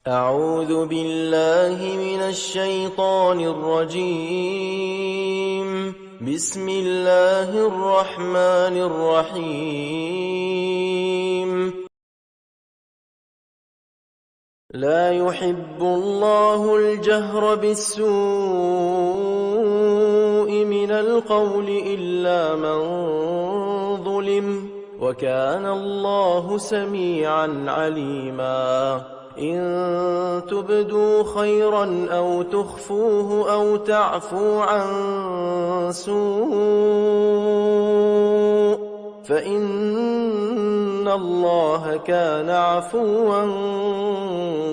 أعوذ بالله من الشيطان الرجيم. بسم الله الرحمن الرحيم. لا يحب الله الجهر بالسوء من القول إلا من ظلم، وكان الله سميعا عليما. إن تبدوا خيرا أو تخفوه أو تعفوا عن سوء فإن الله كان عفوا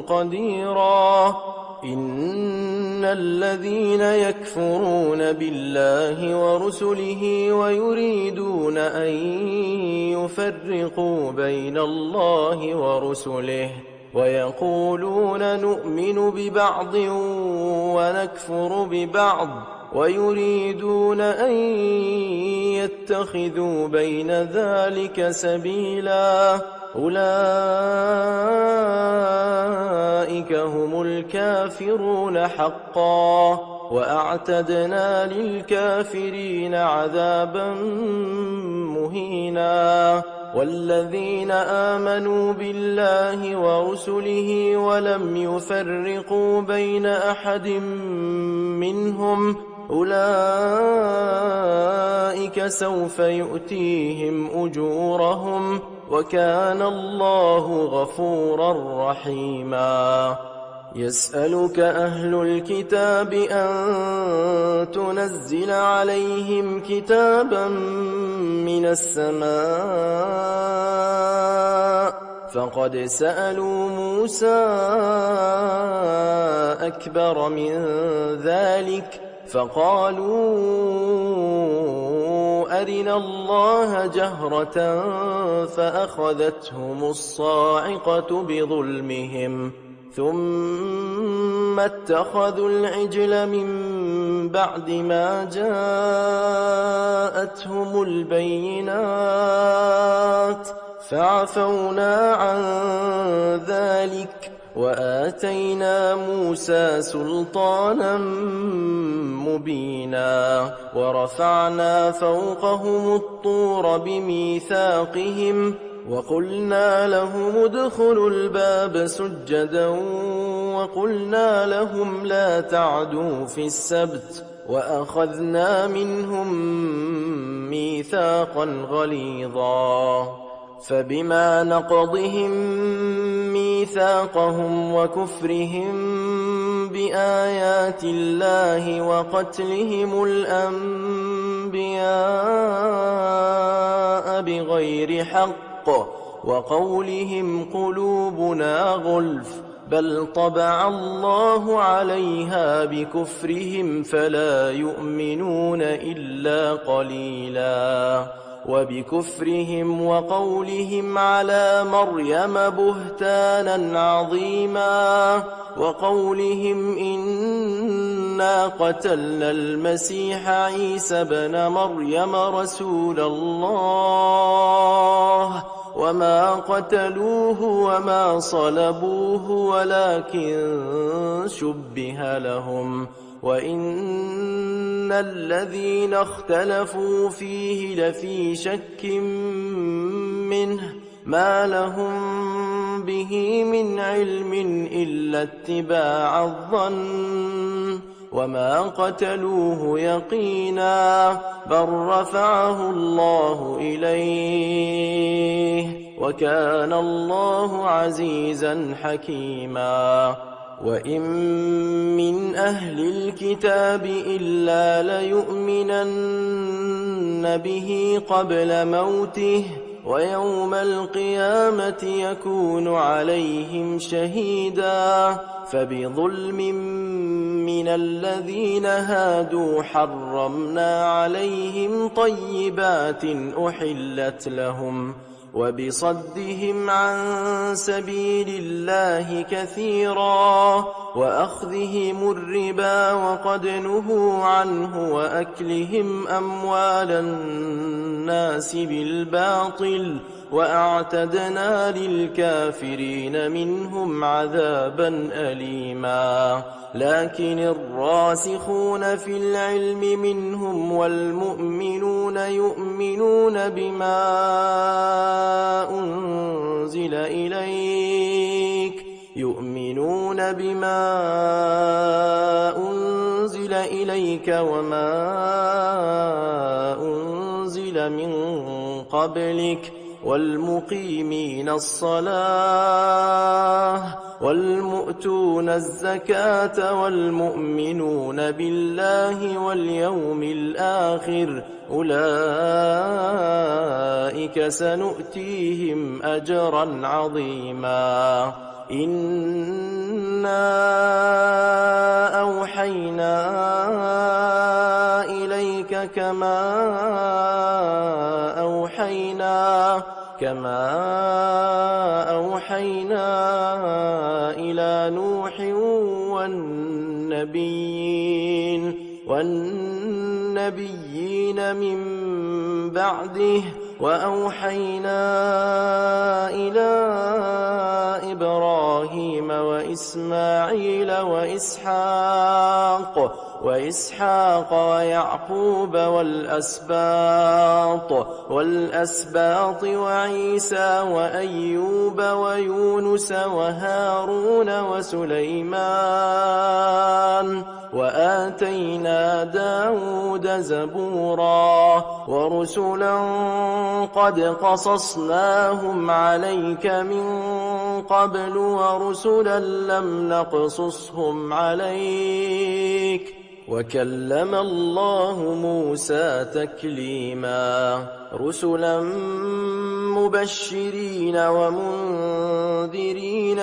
قديرا. إن الذين يكفرون بالله ورسله ويريدون أن يفرقوا بين الله ورسله ويقولون نؤمن ببعض ونكفر ببعض ويريدون أن يتخذوا بين ذلك سبيلا، أولئك هم الكافرون حقا، وأعتدنا للكافرين عذابا مهينا. والذين آمنوا بالله ورسله ولم يفرقوا بين أحد منهم أولئك سوف يؤتيهم أجورهم، وكان الله غفورا رحيما. يسألك أهل الكتاب أن تنزل عليهم كتابا من السماء، فقد سألوا موسى أكبر من ذلك فقالوا أرنا الله جهرة فأخذتهم الصاعقة بظلمهم، ثم اتخذوا العجل من بعد ما جاءتهم البينات، فعفونا عن ذلك وآتينا موسى سلطانا مبينا، ورفعنا فوقهم الطور بميثاقهم وقلنا لهم ادخلوا الباب سجدا وقلنا لهم لا تعدوا في السبت، وأخذنا منهم ميثاقا غليظا. فبما نقضهم ميثاقهم وكفرهم بآيات الله وقتلهم الأنبياء بغير حق وقولهم قلوبنا غلف، بل طبع الله عليها بكفرهم فلا يؤمنون إلا قليلا. وبكفرهم وقولهم على مريم بهتانا عظيما، وقولهم إنا قتلنا المسيح عيسى بن مريم رسول الله وما قتلوه وما صلبوه ولكن شبه لهم، وإن الذين اختلفوا فيه لفي شك منه ما لهم به من علم إلا اتباع الظن، وما قتلوه يقينا بل رفعه الله إليه، وكان الله عزيزا حكيما. وإن من أهل الكتاب إلا ليؤمنن به قبل موته، ويوم القيامة يكون عليهم شهيدا. فبظلم من الذين هادوا حرمنا عليهم طيبات أحلت لهم، وبصدهم عن سبيل الله كثيرا، وأخذهم الربا وقد نهوا عنه، وأكلهم أموال الناس بالباطل، وأعتدنا للكافرين منهم عذابا أليما لكن الراسخون في العلم منهم والمؤمنون يؤمنون بما أنزل إليك وما أنزل من قبلك والمقيمين الصلاة والمؤتون الزكاة والمؤمنون بالله واليوم الآخر أولئك سنؤتيهم أجرا عظيما إنا أوحينا إليك كما أوحينا إلى نوح والنبيين من بعده وأوحينا إلى إبراهيم وإسماعيل وإسحاق ويعقوب والأسباط وعيسى وأيوب ويونس وهارون وسليمان وآتينا داود زبورا ورسلا قد قصصناهم عليك من قبل ورسلا لم نقصصهم عليك وكلم الله موسى تكليما رسلا مبشرين ومنذرين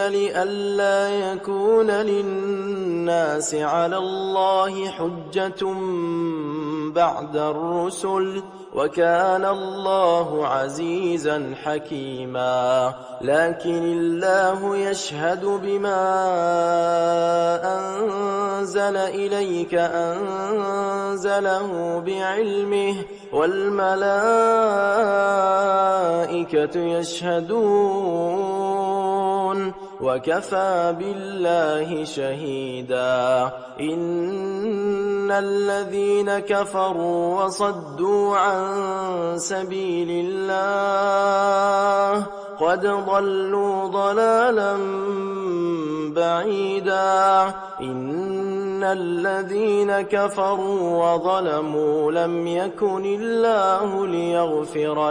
لئلا يكون للناس على الله حجة بعد الرسل وكان الله عزيزا حكيما لكن الله يشهد بما أنزل إليك أنزله بعلمه والملائكة يشهدون وكفى بالله شهيدا إن الذين كفروا وصدوا عن سبيل الله قد ضلوا ضلالا بعيدا إن الذين كفروا وظلموا لم يكن الله ليغفر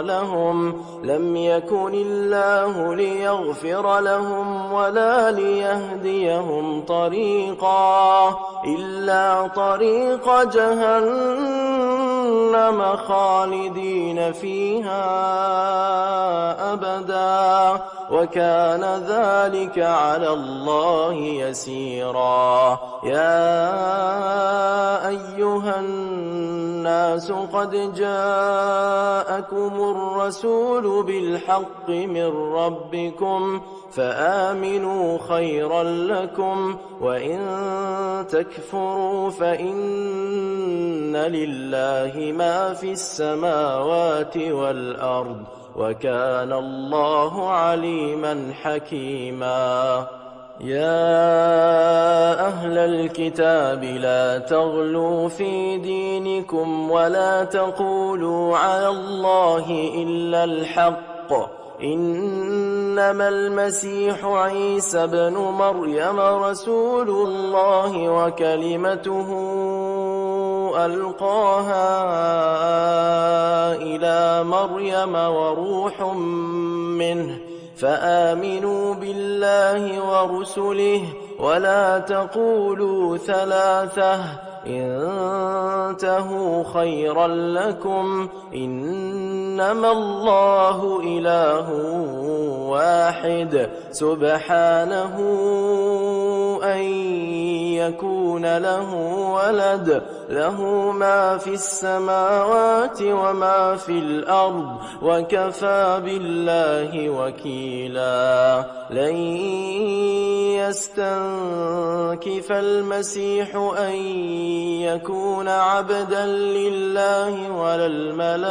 لهم ولا ليهديهم طريقا إلا طريق جهنم خالدين فيها أبدا وكان ذلك على الله يسيرا يا أيها الناس قد جاءكم الرسول بالحق من ربكم فآمنوا خيرا لكم وإن تكفروا فإن لله ما في السماوات والأرض وكان الله عليما حكيما يا أهل الكتاب لا تغلوا في دينكم ولا تقولوا على الله إلا الحق إنما المسيح عيسى بن مريم رسول الله وكلمته ألقاها إلى مريم وروح منه فآمنوا بالله ورسله ولا تقولوا ثلاثة انتهوا خيرا لكم إنما الله إله واحد سبحانه أن يكون له ولد له ما في السماوات وما في الأرض وكفى بالله وكيلا لن يستنكف المسيح أن يكون عبدا لله ولا الملائكة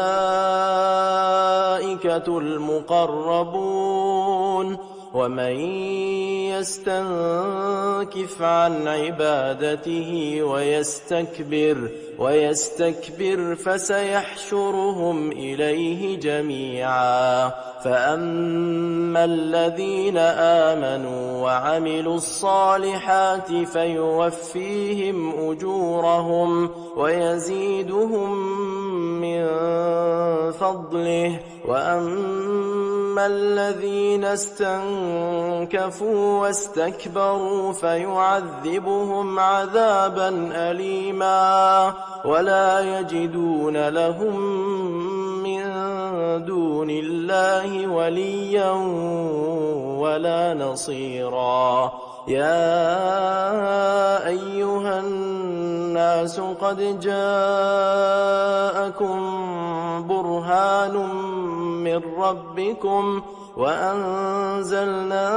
المقربون، ومن يستنكف عن عبادته ويستكبر فسيحشرهم إليه جميعا. فأما الذين آمنوا وعملوا الصالحات فيوفيهم أجورهم ويزيدهم من فضله، وأما الذين استنكفوا واستكبروا فيعذبهم عذابا أليما ولا يجدون لهم من دون الله وليا ولا نصيرا. يا أيها الناس قد جاءكم برهان من ربكم وأنزلنا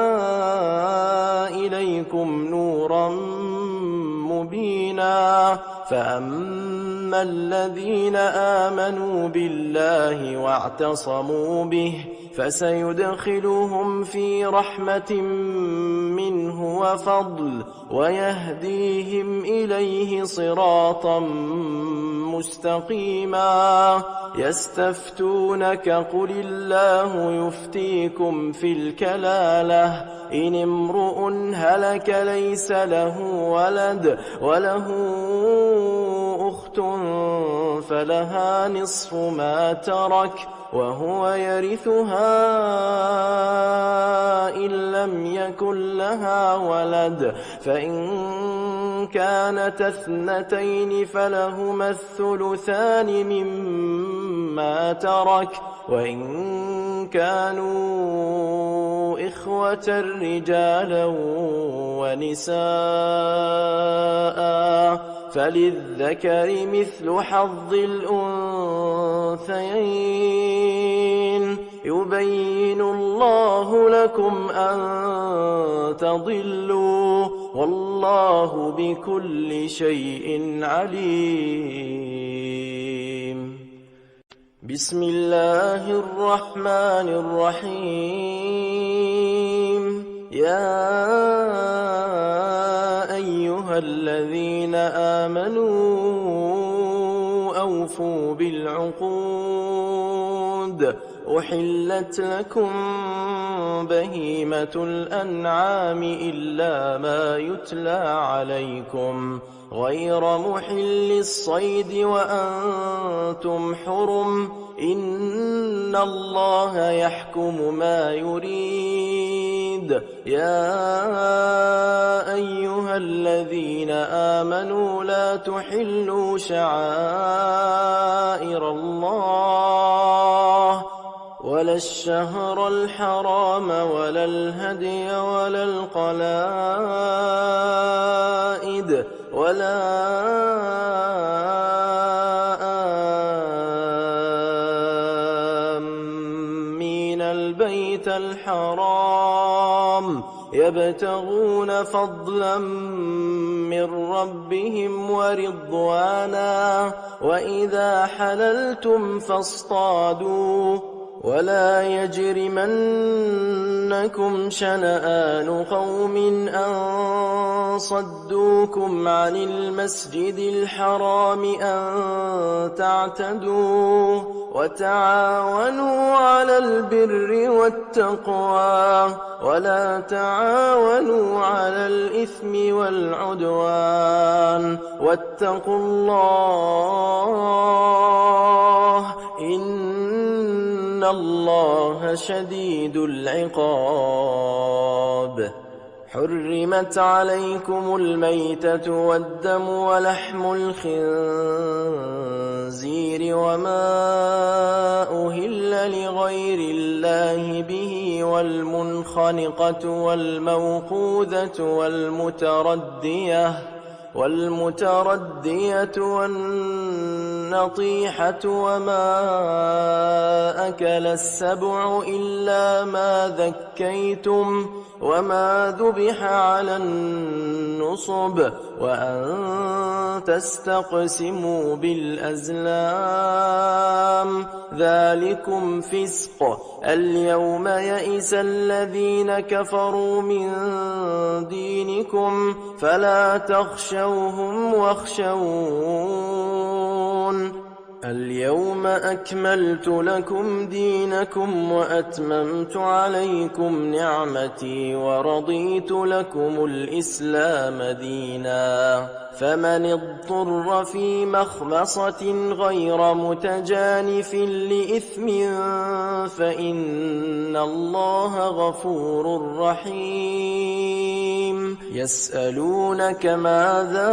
إليكم نورا مبينا. فأما الذين آمنوا بالله واعتصموا به فسيدخلهم في رحمة منه وفضل ويهديهم إليه صراطا مستقيما. يستفتونك قل الله يفتيكم في الكلالة إن امرؤ هلك ليس له ولد وله أخت فلها نصف ما ترك وهو يرثها إن لم يكن لها ولد، فإن كانت اثنتين فلهما الثلثان مما ترك، وإن كانوا إخوة رجالا ونساء فللذكر مثل حظ الأنثيين. يبين الله لكم أن تضلوا والله بكل شيء عليم. بسم الله الرحمن الرحيم. يا أيها الذين آمنوا أوفوا بالعقود. أحلت لكم بهيمة الأنعام إلا ما يتلى عليكم غير محل الصيد وأنتم حرم، إن الله يحكم ما يريد. يا أيها الذين آمنوا لا تحلوا شعائر الله ولا الشهر الحرام ولا الهدي ولا القلائد ولا آمين البيت الحرام يبتغون فضلا من ربهم ورضوانا. وإذا حللتم فاصطادوا ولا يجرمنكم شنآن قوم أن صدوكم عن المسجد الحرام أن تعتدوا وتعاونوا على البر والتقوى ولا تعاونوا على الإثم والعدوان واتقوا الله إن الله شديد العقاب. حرمت عليكم الميتة والدم ولحم الخنزير وما أهل لغير الله به والمنخنقة والموقوذة والمتردية والنطيحة وما أكل السبع إلا ما ذكيتم وما ذبح على النصب وأن تستقسموا بالأزلام ذلكم فسق. اليوم يئس الذين كفروا من دينكم فلا تخشوهم واخشون. اليوم أكملت لكم دينكم وأتممت عليكم نعمتي ورضيت لكم الإسلام دينا. فمن اضطر في مخمصة غير متجانف لإثم فإن الله غفور رحيم. يسألونك ماذا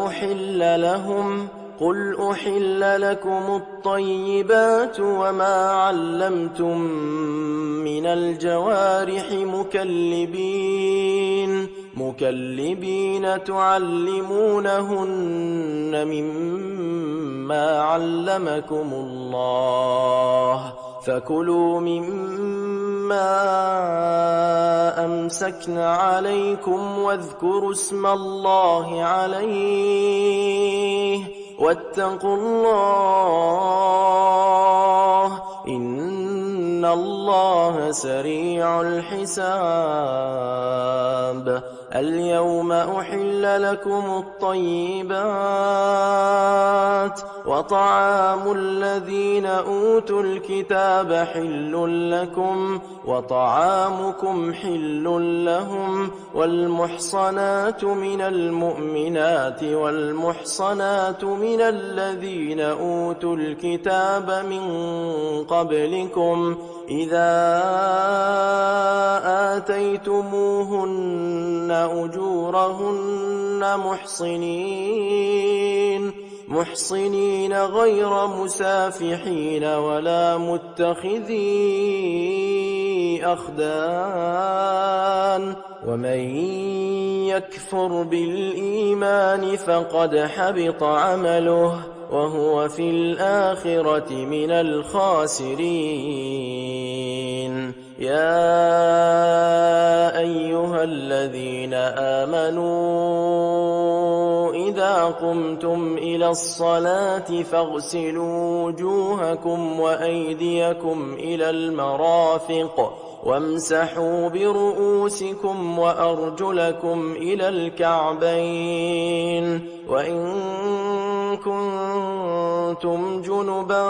أحل لهم قل أحل لكم الطيبات وما علمتم من الجوارح مكلبين تعلمونهن مما علمكم الله فكلوا مما أمسكن عليكم واذكروا اسم الله عليه واتقوا الله إن الله سريع الحساب. اليوم أحل لكم الطيبات وطعام الذين أوتوا الكتاب حل لكم وطعامكم حل لهم والمحصنات من المؤمنات والمحصنات من الذين أوتوا الكتاب من قبلكم إذا آتيتموهن أجورهن محصنين غير مسافحين ولا متخذي أخدان ومن يكفر بالإيمان فقد حبط عمله وهو في الآخرة من الخاسرين. يا أيها الذين آمنوا إذا قمتم إلى الصلاة فاغسلوا وجوهكم وأيديكم إلى المرافق وامسحوا برؤوسكم وأرجلكم إلى الكعبين وإن كنتم جنبا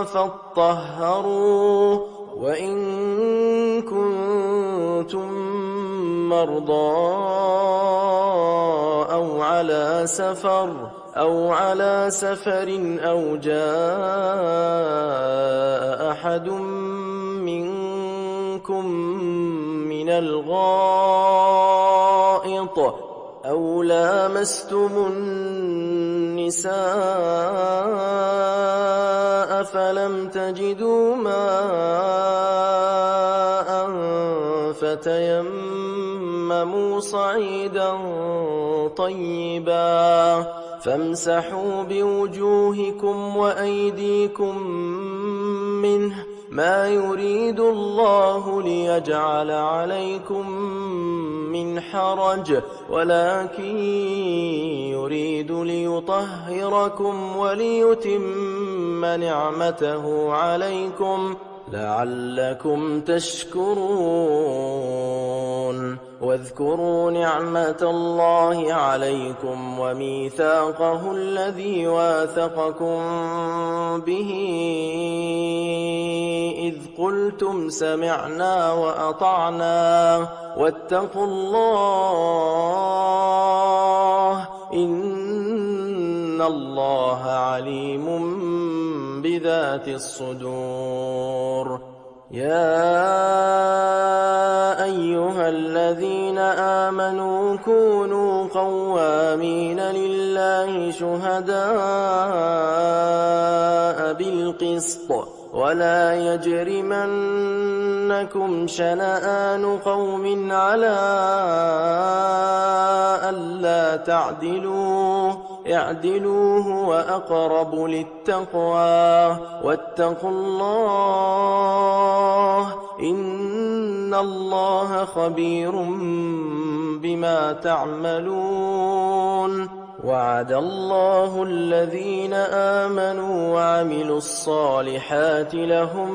فاطهروا وإن كنتم مرضى أو على سفر أو جاء أحد منكم من الغائط أو لامستم النساء فلم تجدوا ماء فتيمموا صعيدا طيبا فامسحوا بوجوهكم وأيديكم منه ما يريد الله ليجعل عليكم من حرج ولكن يريد ليطهركم وليتم نعمته عليكم لعلكم تشكرون. واذكروا نعمة الله عليكم وميثاقه الذي واثقكم به إذ قلتم سمعنا وأطعنا واتقوا الله إن الله عليم بذات الصدور. يا أيها الذين آمنوا كونوا قوامين لله شهداء بالقسط ولا يجرمنكم شنآن قوم على ألا تعدلوا اعدلوا هو أقرب للتقوى واتقوا الله إن إن الله خبير بما تعملون وعد الله الذين آمنوا وعملوا الصالحات لهم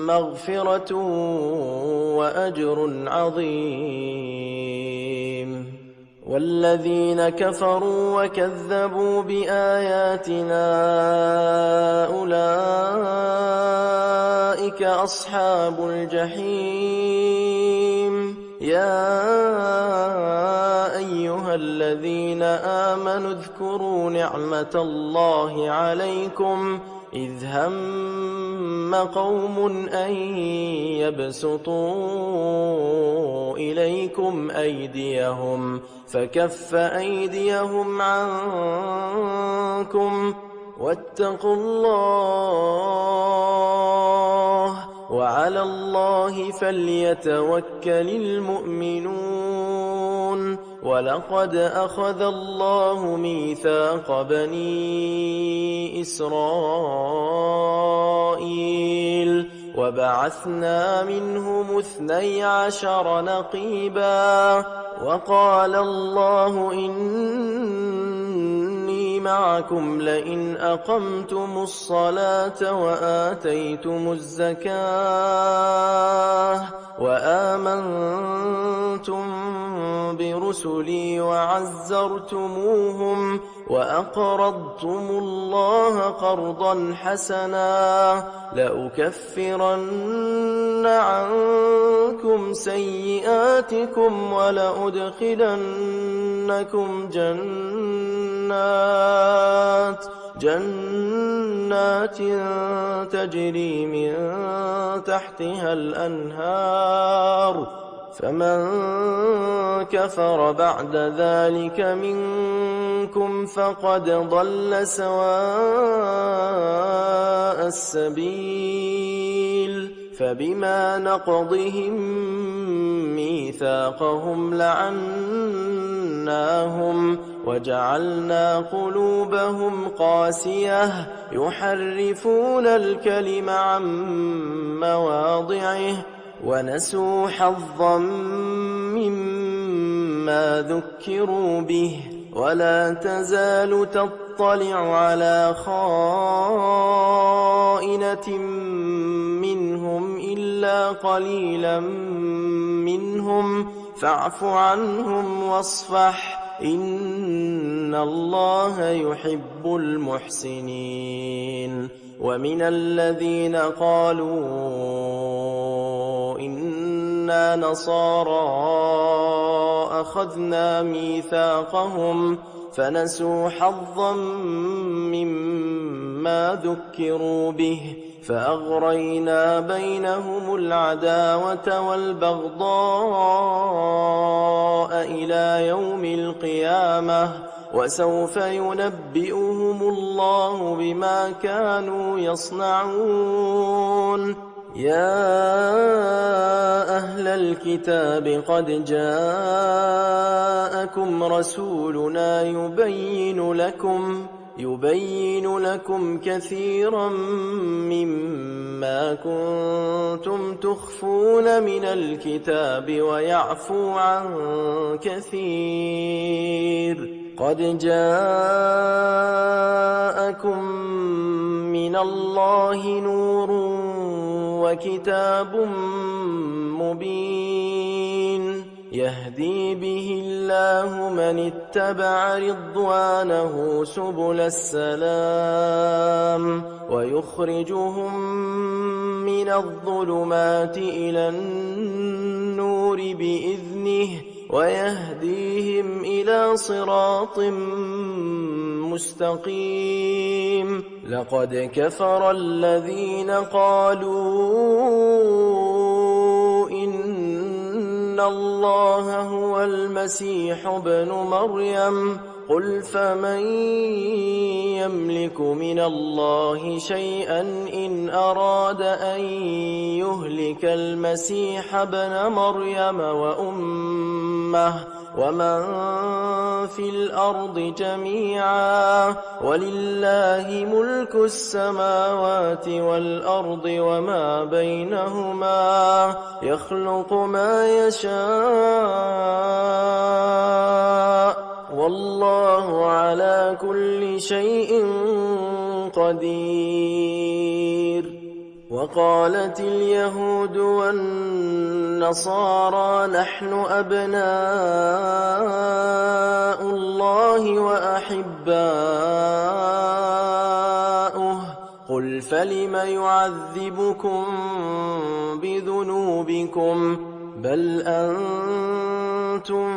مغفرة وأجر عظيم والذين كفروا وكذبوا بآياتنا أولئك أصحاب الجحيم يا أيها الذين آمنوا اذكروا نعمة الله عليكم إذ هم قوم أن يبسطوا إليكم أيديهم فكف أيديهم عنكم واتقوا الله وعلى الله فليتوكل المؤمنون ولقد أخذ الله ميثاق بني إسرائيل وبعثنا منهم 12 نقيبا وقال الله إني معكم لئن أقمتم الصلاة وآتيتم الزكاة وآمنتم برسلي وعزرتموهم وأقرضتم الله قرضا حسنا لأكفرن عنكم سيئاتكم ولأدخلنكم جنات تجري من تحتها الأنهار فمن كفر بعد ذلك منكم فقد ضل سواء السبيل فبما نقضهم ميثاقهم لعناهم وجعلنا قلوبهم قاسية يحرفون الكلم عن مواضعه ونسوا حظا مما ذكروا به ولا تزال تطلع على خائنة منهم إلا قليلا منهم فاعف عنهم واصفح إن الله يحب المحسنين ومن الذين قالوا إنا نصارى أخذنا ميثاقهم فنسوا حظا مما ذكروا به فأغرينا بينهم العداوة والبغضاء إلى يوم القيامة وسوف ينبئهم الله بما كانوا يصنعون يا أهل الكتاب قد جاءكم رسولنا يبين لكم كثيرا مما كنتم تخفون من الكتاب ويعفو عن كثير قد جاءكم من الله نور وكتاب مبين يهدي به الله من اتبع رضوانه سبل السلام ويخرجهم من الظلمات إلى النور بإذنه ويهديهم إلى صراط مستقيم لقد كفر الذين قالوا إن الله هو المسيح ابن مريم قل فمن يملك من الله شيئا إن أراد أن يهلك المسيح ابن مريم وأمه ومن في الأرض جميعا ولله ملك السماوات والأرض وما بينهما يخلق ما يشاء والله على كل شيء قدير. وقالت اليهود والنصارى نحن أبناء الله وأحباؤه قل فلم يعذبكم بذنوبكم بل أنتم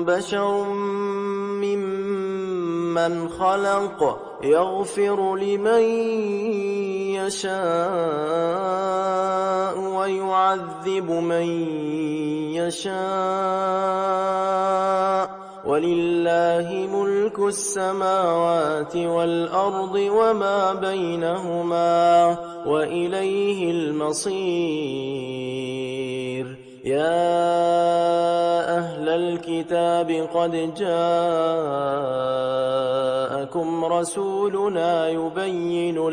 بشر ممن خلق يغفر لمن يشاء ويعذب من يشاء ولله ملك السماوات والأرض وما بينهما وإليه المصير. يا أهل الكتاب قد جاءكم رسولنا يبين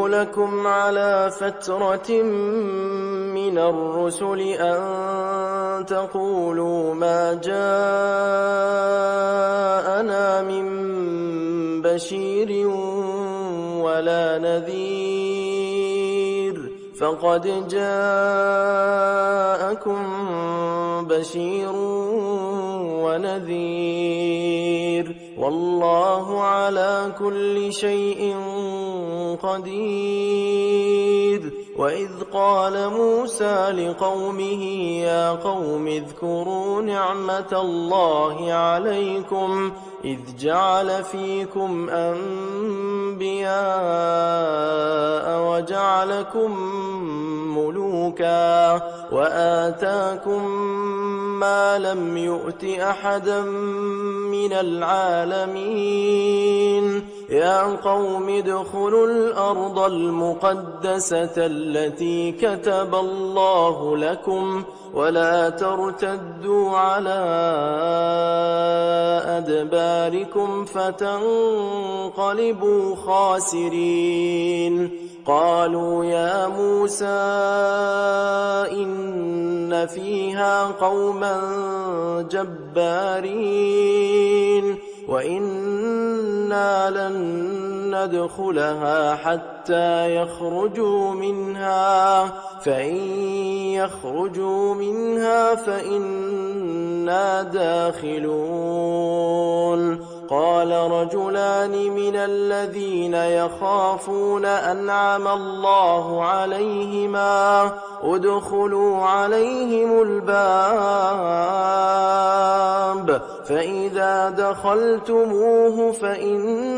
لكم على فترة من الرسل أن تقولوا ما جاءنا من بشير ولا نذير فقد جاءكم بشير ونذير والله على كل شيء قدير. وإذ قال موسى لقومه يا قوم اذكروا نعمة الله عليكم إذ جعل فيكم أنبياء وجعلكم ملوكا وآتاكم ما لم يؤت أحدا من العالمين. يا قوم ادخلوا الأرض المقدسة التي كتب الله لكم ولا ترتدوا على أدباركم فتنقلبوا خاسرين. قالوا يا موسى إن فيها قوما جبارين وإنا لن ندخلها حتى يخرجوا منها فإن يخرجوا منها فإنا داخلون. قال رجلان من الذين يخافون أنعم الله عليهما ادخلوا عليهم الباب فإذا دخلتموه فإنكم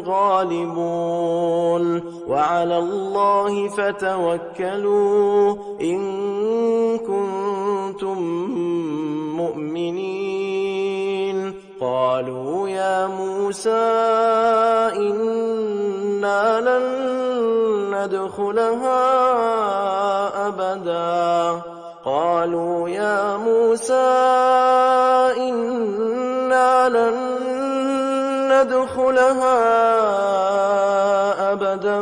غالبون وعلى الله فتوكلوا إن كنتم مؤمنين. قالوا يا موسى إنا لن ندخلها أبدا قالوا يا موسى إنا لن ندخلها أبدا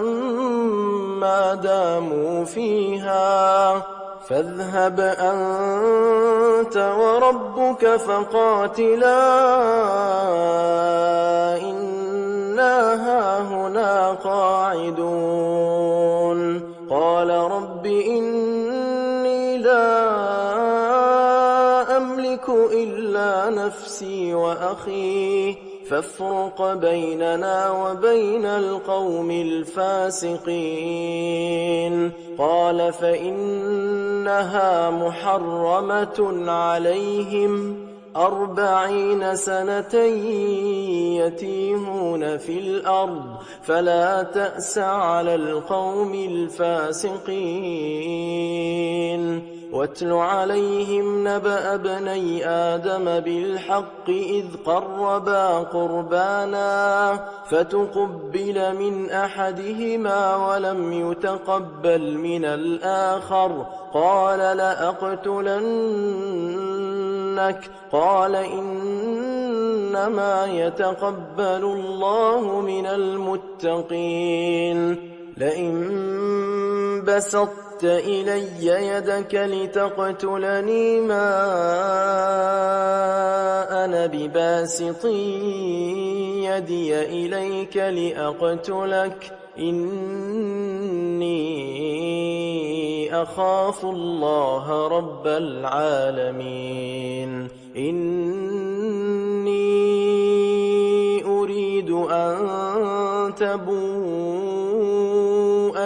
ما داموا فيها فاذهب أنت وربك فقاتلا إنا هاهنا قاعدون. قال رب إني لا أملك إلا نفسي وأخي فافرق بيننا وبين القوم الفاسقين. قال فإنها محرمة عليهم 40 سنة يتيهون في الأرض فلا تأس على القوم الفاسقين واتل عليهم نبأ ابني آدم بالحق إذ قربا قربانا فتقبل من أحدهما ولم يتقبل من الآخر قال لأقتلنك قال إنما يتقبل الله من المتقين لئن بسطت إلي يدك لتقتلني ما أنا بباسط يدي إليك لأقتلك إني أخاف الله رب العالمين إني أريد أن تبوء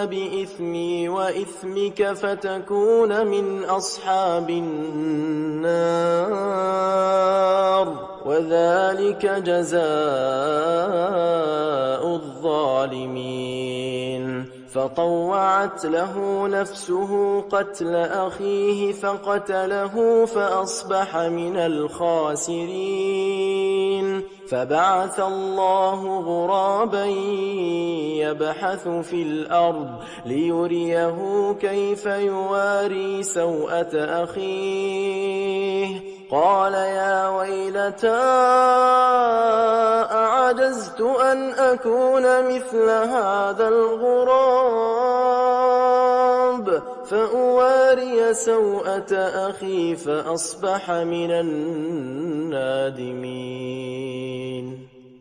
بإثمي وإثمك فتكون من أصحاب النار وذلك جزاء الظالمين فطوعت له نفسه قتل أخيه فقتله فأصبح من الخاسرين فبعث الله غرابا يبحث في الأرض ليريه كيف يواري سوءة أخيه قال يا ويلتى أعجزت أن أكون مثل هذا الغراب فأواري سوءة أخي فأصبح من النادمين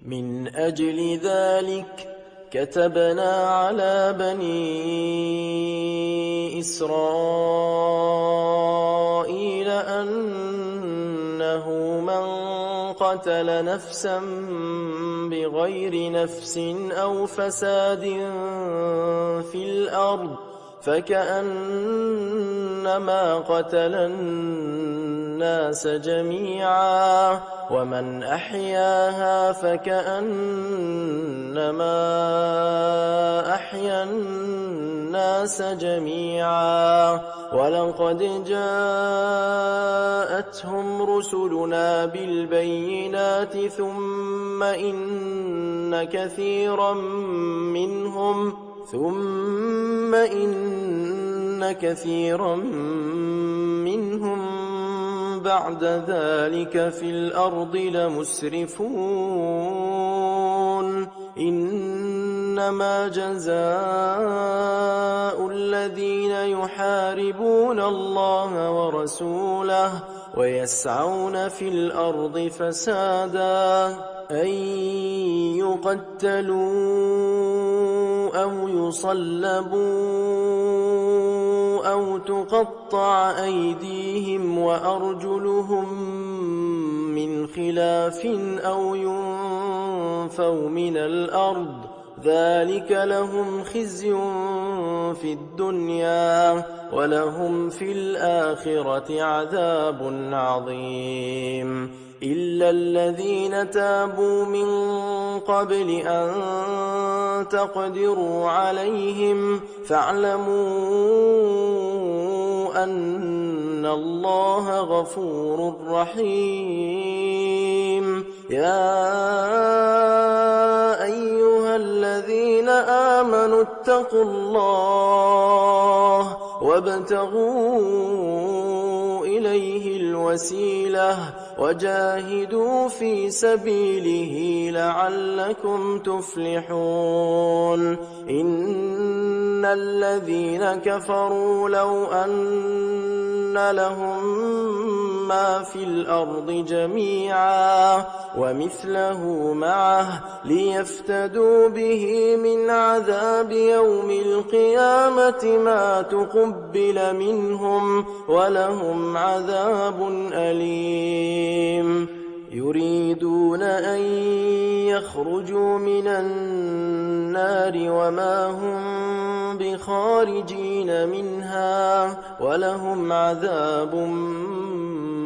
من أجل ذلك كتبنا على بني إسرائيل أنه من قتل نفسا بغير نفس أو فساد في الأرض فكأنما قتل الناس جميعا ومن أحياها فكأنما أحيا الناس جميعا ولقد جاءتهم رسلنا بالبينات ثم إن كثيرا منهم بعد ذلك في الأرض لمسرفون إنما جزاء الذين يحاربون الله ورسوله ويسعون في الأرض فسادا أن يقتلوا أو يصلبوا أو تقطع أيديهم وأرجلهم من خلاف أو ينفوا من الأرض ذلك لهم خزي في الدنيا ولهم في الآخرة عذاب عظيم إلا الذين تابوا من قبل أن تقدروا عليهم فاعلموا أن الله غفور رحيم يا أيها الذين آمنوا اتقوا الله وابتغوا إليه الوسيلة وجاهدوا في سبيله لعلكم تفلحون إن الذين كفروا لو أن لهم ما في الأرض جميعا ومثله معه ليفتدوا به من عذاب يوم القيامة ما تقبل منهم ولهم عذاب أليم يريدون أن يخرجوا من النار وما هم بخارجين منها ولهم عذاب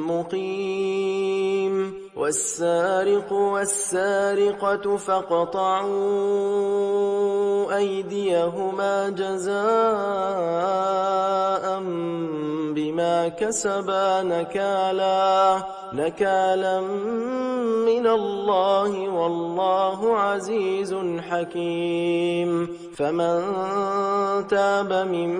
مقيم والسارق والسارقة فاقطعوا أيديهما جزاء بما كسبا نكالا من الله والله عزيز حكيم فمن تاب من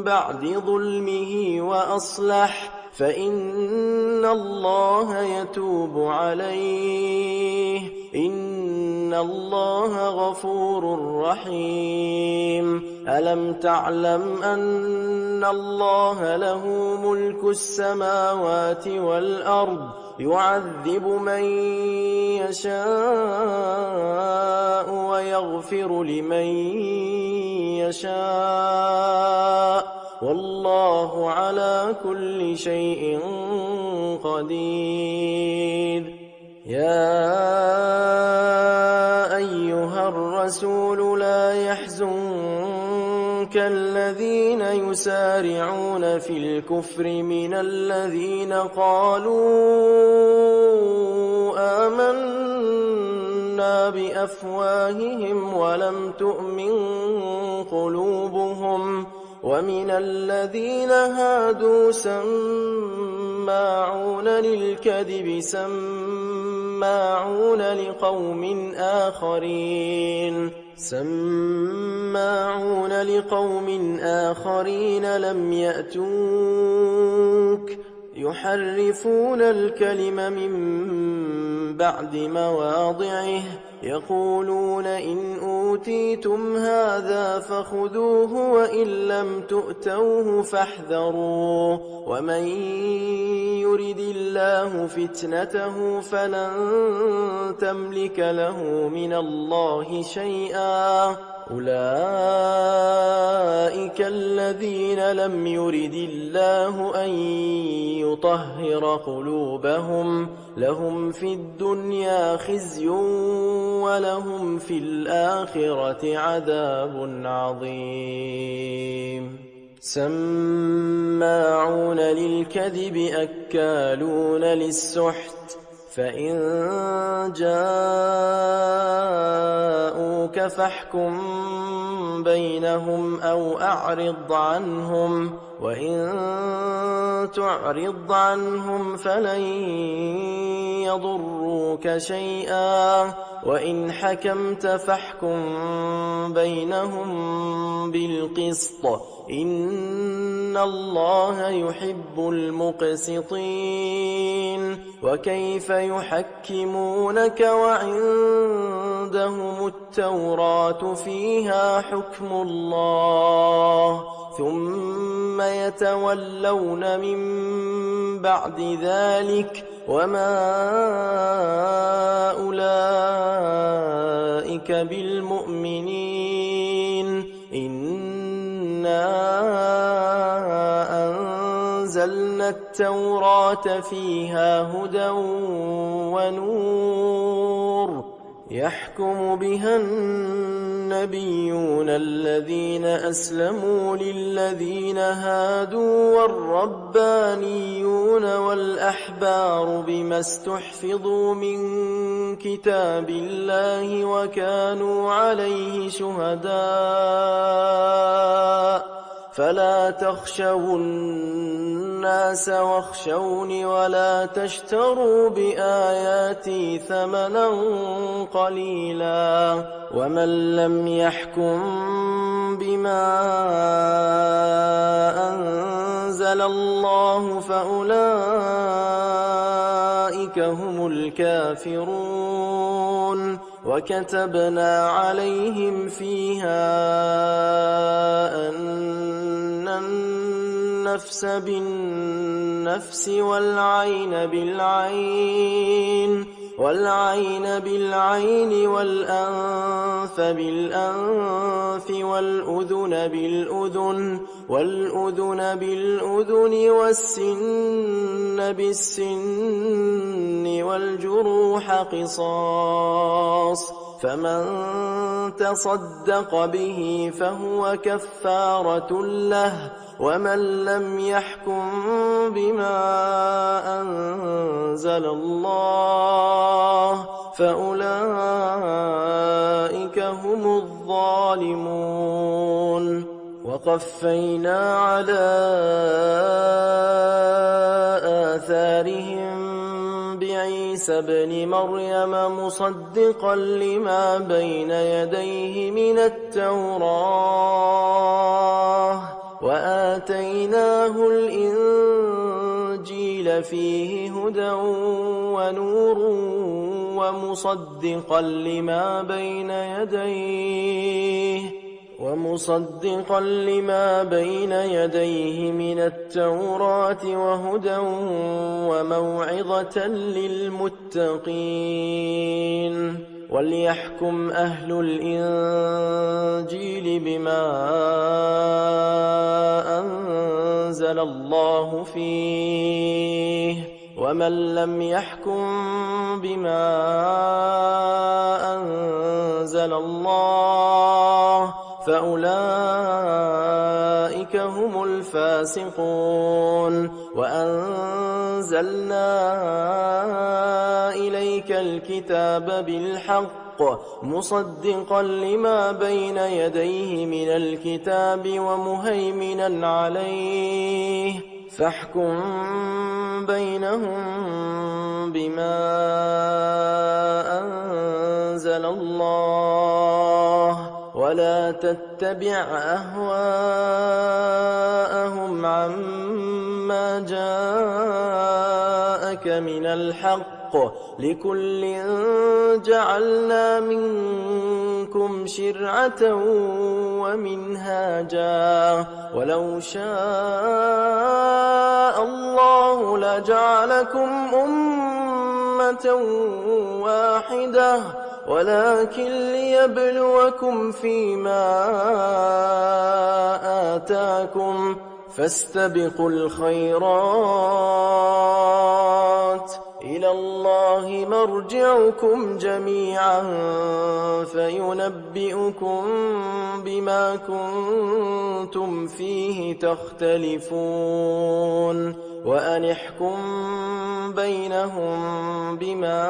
بعد ظلمه وأصلح فإن الله يتوب عليه إن الله غفور رحيم ألم تعلم أن الله له ملك السماوات والأرض يعذب من يشاء ويغفر لمن يشاء والله على كل شيء قدير يا أيها الرسول لا يحزنك الذين يسارعون في الكفر من الذين قالوا آمنا بأفواههم ولم تؤمن قلوبهم ومن الذين هادوا سماعون للكذب سماعون لقوم آخرين لم يأتوك يحرفون الكلم من بعد مواضعه يقولون إن أوتيتم هذا فخذوه وإن لم تؤتوه فاحذروا ومن يرد الله فتنته فلن تملك له من الله شيئا أولئك الذين لم يرد الله أن يطهر قلوبهم لهم في الدنيا خزي ولهم في الآخرة عذاب عظيم سماعون للكذب أكالون للسحت فإن جاءوك فاحكم بينهم أو أعرض عنهم وإن تعرض عنهم فلن يضروك شيئا وإن حكمت فاحكم بينهم بالقسط إن الله يحب المقسطين وكيف يحكمونك وعندهم التوراة فيها حكم الله ثم يتولون من بعد ذلك وما أولئك بالمؤمنين إنا أنزلنا التوراة فيها هدى ونور يحكم بها النبيون الذين أسلموا للذين هادوا والربانيون والأحبار بما استحفظوا من كتاب الله وكانوا عليه شهداء فلا تخشوا الناس واخشوني ولا تشتروا بآياتي ثمنا قليلا ومن لم يحكم بما أنزل الله فأولئك هم الكافرون وكتبنا عليهم فيها أن النفس بالنفس والعين بالعين والأنف بالأنف والأذن بالأذن والسن بالسن والجروح قصاص فمن تصدق به فهو كفارة له، ومن لم يحكم بما أنزل الله فأولئك هم الظالمون. وقفينا على آثارهم بعيسى ابن مريم مصدقا لما بين يديه من التوراة، وآتيناه الإنجيل فيه هدى ونور ومصدقا لما بين يديه من التوراة وهدى وموعظة للمتقين. وليحكم أهل الإنجيل بما أنزل الله فيه، ومن لم يحكم بما أنزل الله فأولئك هم الفاسقون. وأنزلنا إليك الكتاب بالحق مصدقا لما بين يديه من الكتاب ومهيمنا عليه، فاحكم بينهم بما أنزل الله، ولا تتبع أهواءهم عما جاءك من الحق، لكل جعلنا منكم شرعة ومنهاجا، ولو شاء الله لجعلكم أمة واحدة ولكن ليبلوكم فيما آتاكم، فاستبقوا الخيرات، إلى الله مرجعكم جميعا فينبئكم بما كنتم فيه تختلفون. وأن احكم بينهم بما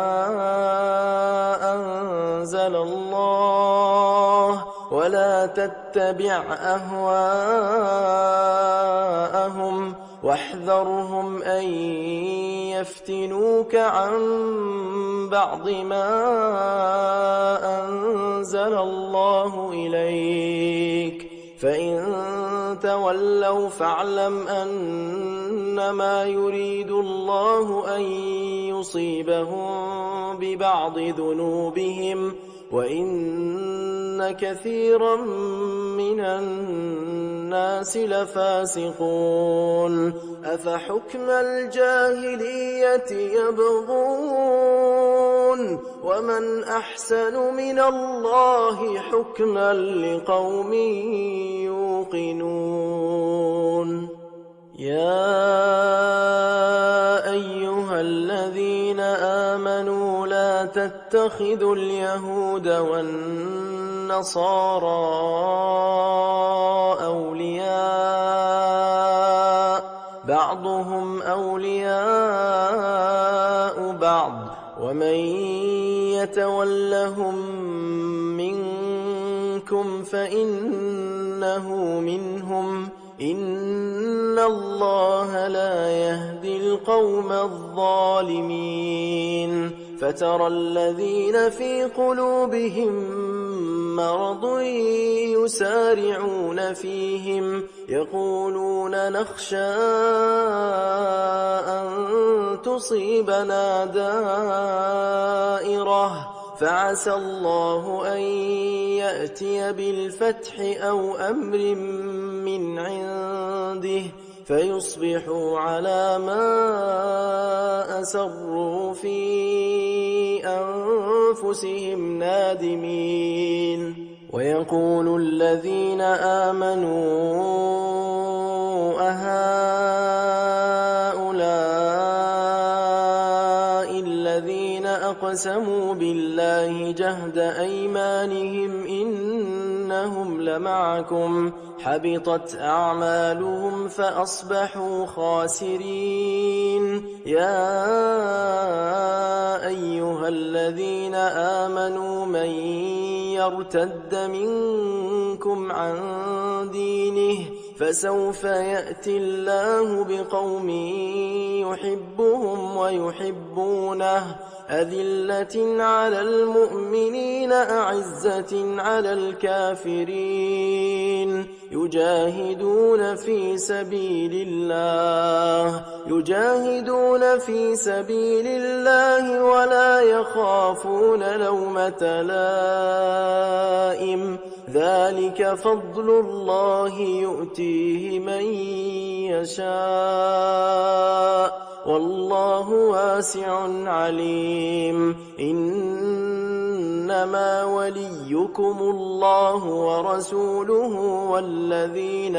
أنزل الله، ولا تتبع أهواءهم، واحذرهم أن يفتنوك عن بعض ما أنزل الله إليك، فإن تولوا فاعلم أنما يريد الله أن يصيبهم ببعض ذنوبهم، وإن كثيرا من الناس لفاسقون. أفحكم الجاهلية يبغون، ومن أحسن من الله حكما لقوم يوقنون. يا أيها الذين آمنوا لا تتخذوا اليهود والنصارى أولياء، بعضهم أولياء بعض، ومن يتولهم منكم فإنه منهم، إن الله لا يهدي القوم الظالمين. فترى الذين في قلوبهم مرض يسارعون فيهم يقولون نخشى أن تصيبنا دائرة، فعسى الله أن يأتي بالفتح أو أمر من عنده فيصبحوا على ما أسروا في أنفسهم نادمين. ويقول الذين آمنوا أهؤلاء الذين أقسموا بالله جهد أيمانهم إنهم لمعكم حبطت أعمالهم فأصبحوا خاسرين. يا أيها الذين آمنوا من يرتد منكم عن دينه فسوف يأتي الله بقوم يحبهم ويحبونه أذلة على المؤمنين أعزة على الكافرين يجاهدون في سبيل الله ولا يخافون لومة لائم ذلك فضل الله يؤتيه من يشاء والله واسع عليم. إنما وليكم الله ورسوله والذين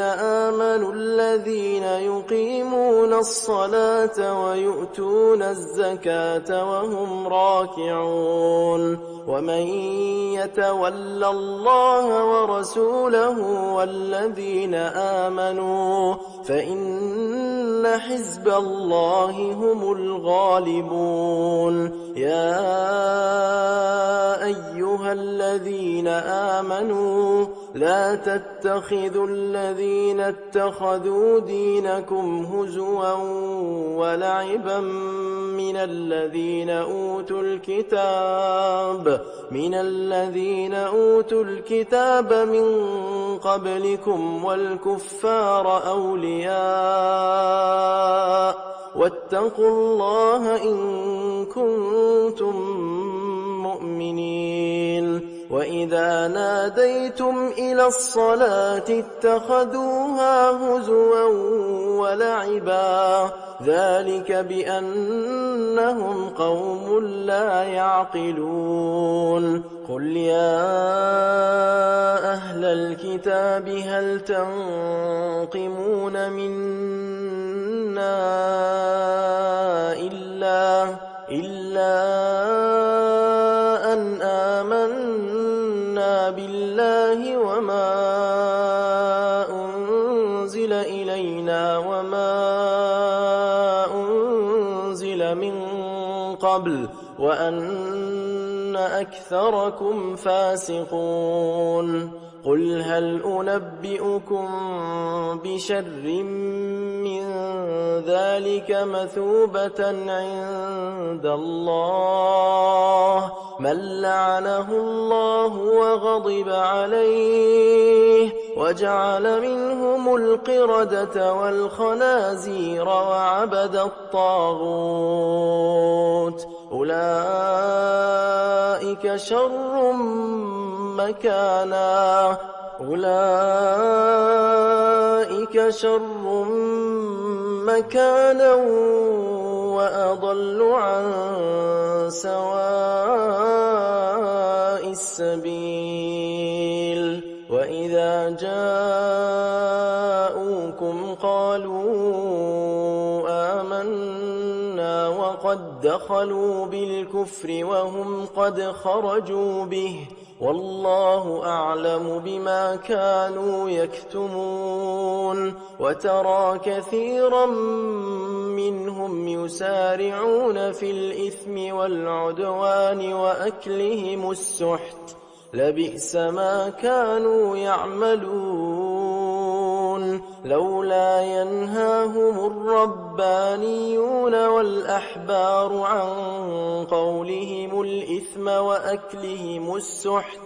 آمنوا الذين يقيمون الصلاة ويؤتون الزكاة وهم راكعون. ومن يتول الله ورسوله والذين آمنوا فإن حزب الله هم الغالبون. يا أيها الذين آمنوا لا تتخذوا الذين اتخذوا دينكم هزوا ولعبا من الذين أوتوا الكتاب من قبلكم والكفار أولياء واتقوا الله إن كنتم مؤمنين. وإذا ناديتم إلى الصلاة اتخذوها هزوا ولعبا ذلك بأنهم قوم لا يعقلون. قل يا أهل الكتاب هل تنقمون منا إلا أن آمنا بالله وما أنزل إلينا وما أنزل من قبل وأن أكثركم فاسقون. قل هل أنبئكم بشر من ذلك مثوبة عند الله من لعنه الله وغضب عليه وجعل منهم القردة والخنازير وعبد الطاغوت أولئك شر مكانا وأضل عن سواء السبيل. وإذا جاءوكم قالوا آمنا وقد دخلوا بالكفر وهم قد خرجوا به والله أعلم بما كانوا يكتمون. وترى كثيرا منهم يسارعون في الإثم والعدوان وأكلهم السحت لبئس ما كانوا يعملون. لولا ينهاهم الربانيون والأحبار عن قولهم الإثم وأكلهم السحت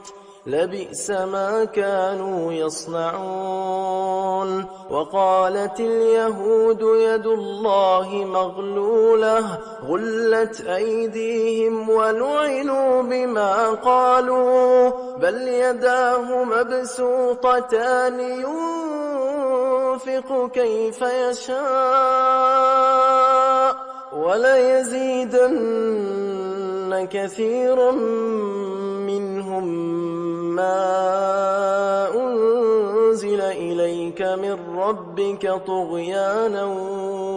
لبئس ما كانوا يصنعون. وقالت اليهود يد الله مغلولة غلت أيديهم ولعنوا بما قالوا بل يداه مبسوطتان ينفق كيف يشاء وليزيدن كثيرا منهم ما أنزل أنزل إليك من ربك طغيانا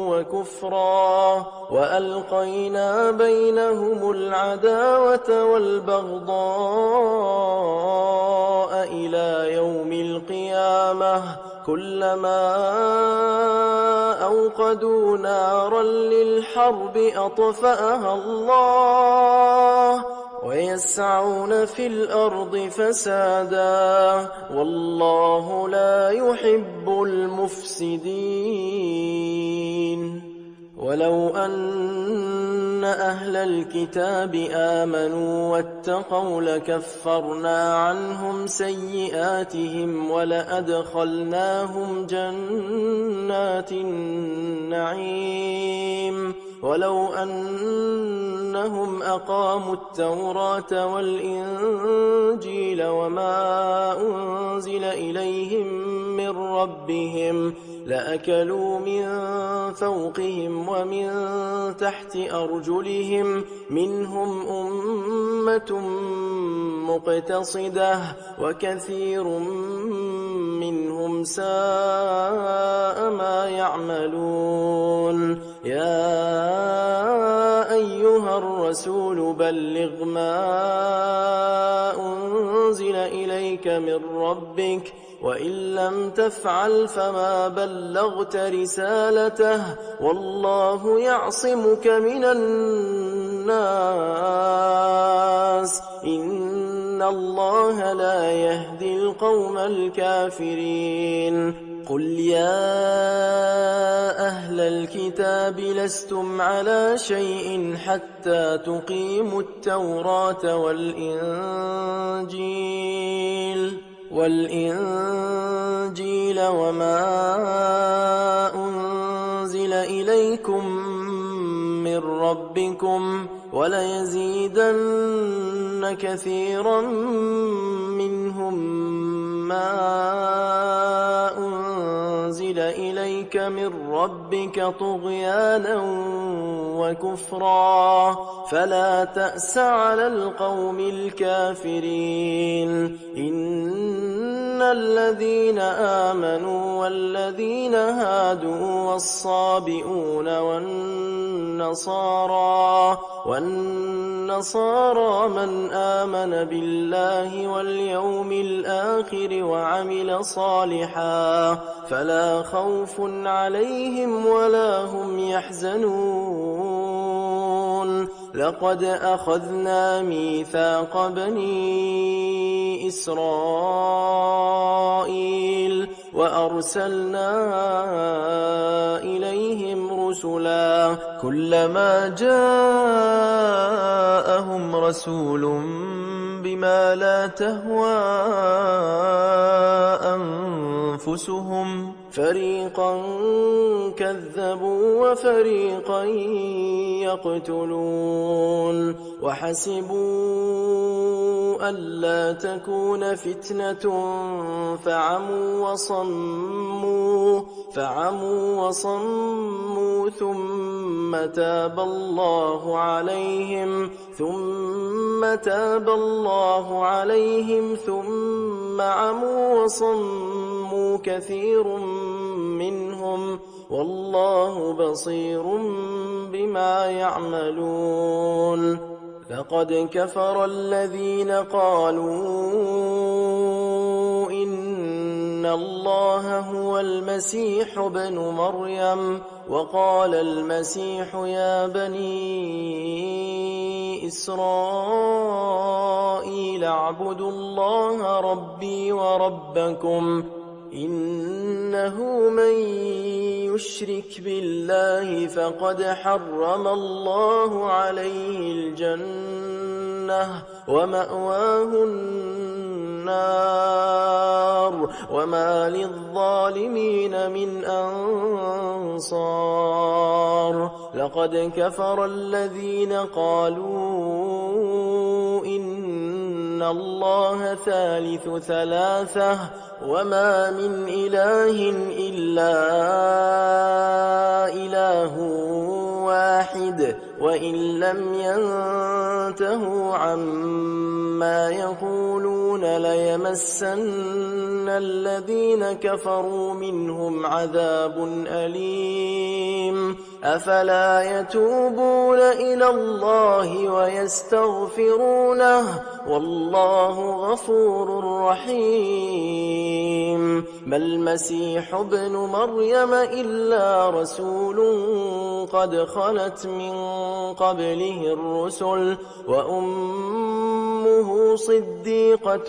وكفرا وألقينا بينهم العداوة والبغضاء إلى يوم القيامة كلما أوقدوا نارا للحرب أطفأها الله ويسعون في الأرض فسادا والله لا يحب المفسدين. ولو أن أهل الكتاب آمنوا واتقوا لكفرنا عنهم سيئاتهم ولأدخلناهم جنات النعيم ولو أنهم أقاموا التوراة والإنجيل وما أنزل إليهم من ربهم لأكلوا من فوقهم ومن تحت أرجلهم منهم أمة مقتصدة وكثير منهم ساء ما يعملون. يا أيها الرسول بلغ ما أنزل إليك من ربك وإن لم تفعل فما بلغت رسالته والله يعصمك من الناس إن الله لا يهدي القوم الكافرين. قل يا أهل الكتاب لستم على شيء حتى تقيموا التوراة والإنجيل وما أنزل إليكم من ربكم وليزيدن كثيرا منهم ما أنزل إليك من ربك طغيانا وكفرا فلا تأس على القوم الكافرين. إن الذين آمنوا والذين هادوا والصابئون والنصارى من آمن بالله واليوم الآخر وعمل صالحا فلا خوف عليهم ولا هم يحزنون. لقد أخذنا ميثاق بني إسرائيل وأرسلنا إليهم رسلا كلما جاءهم رسول بما لا تهوى أنفسهم فريقا كذبوا وفريقا يقتلون وحسبوا ألا تكون فتنة فعموا وصموا ثم تاب الله عليهم ثم عموا وصموا كثير منهم والله بصير بما يعملون. لقد كفر الذين قالوا إن الله هو المسيح ابن مريم وقال المسيح يا بني إسرائيل اعبدوا الله ربي وربكم إنه من يشرك بالله فقد حرم الله عليه الجنة ومأواه النار وما للظالمين من أنصار. لقد كفر الذين قالوا إن الله ثالث ثلاثة وما من إله إلا إله واحد وإن لم ينتهوا عما يقولون يقولون ليمسن الذين كفروا منهم عذاب أليم أفلا يتوبون إلى الله ويستغفرونه والله غفور رحيم ما المسيح ابن مريم إلا رسول قد خلت من قبله الرسل وأمه صديقة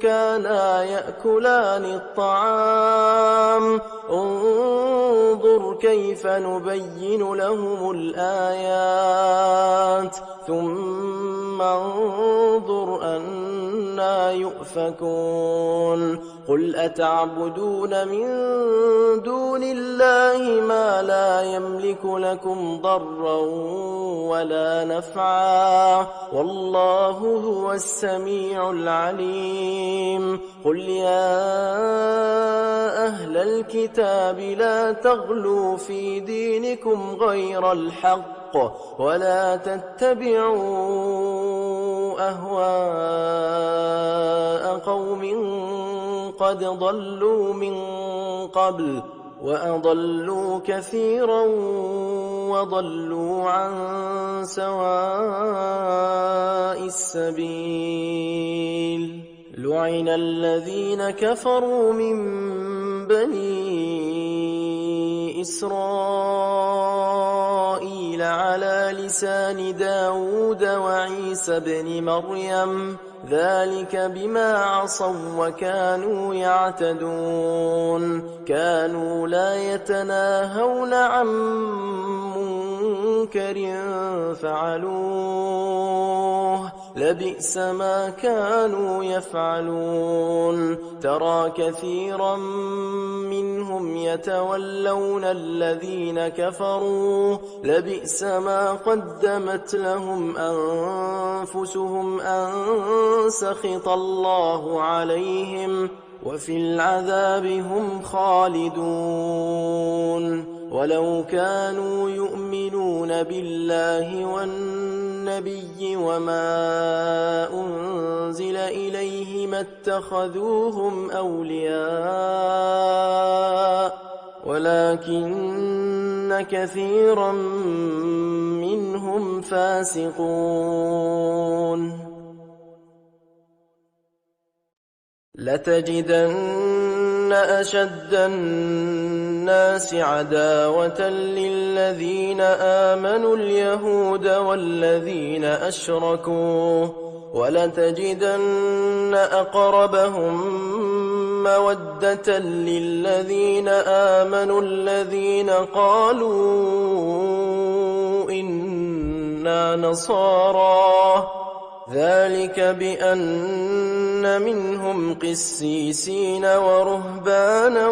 كانا يأكلان الطعام انظر كيف نبين لهم الآيات ثم انظر أنا يؤفكون قل أتعبدون من دون الله ما لا يملك لكم ضرا ولا نفعا والله هو السميع العليم قل يا أهل الكتاب لا تغلوا في دينكم غير الحق ولا تتبعوا أهواء قوم قد ضلوا من قبل وأضلوا كثيرا وضلوا عن سواء السبيل لعن الذين كفروا من بني إسرائيل على لسان داود وعيسى بن مريم ذلك بما عصوا وكانوا يعتدون كانوا لا يتناهون عن منكر فعلوه لبئس ما كانوا يفعلون ترى كثيرا منهم يتولون الذين كفروا لبئس ما قدمت لهم أنفسهم أن سخط الله عليهم وفي العذاب هم خالدون ولو كانوا يؤمنون بالله والنبي وما أنزل إليه ما اتخذوهم أولياء ولكن كثيرا منهم فاسقون لتجدن أشد الناس عداوة للذين آمنوا اليهود والذين أشركوا ولتجدن أقربهم مودة للذين آمنوا الذين قالوا إنا نصارى ذلك بأن منهم قسيسين ورهبانا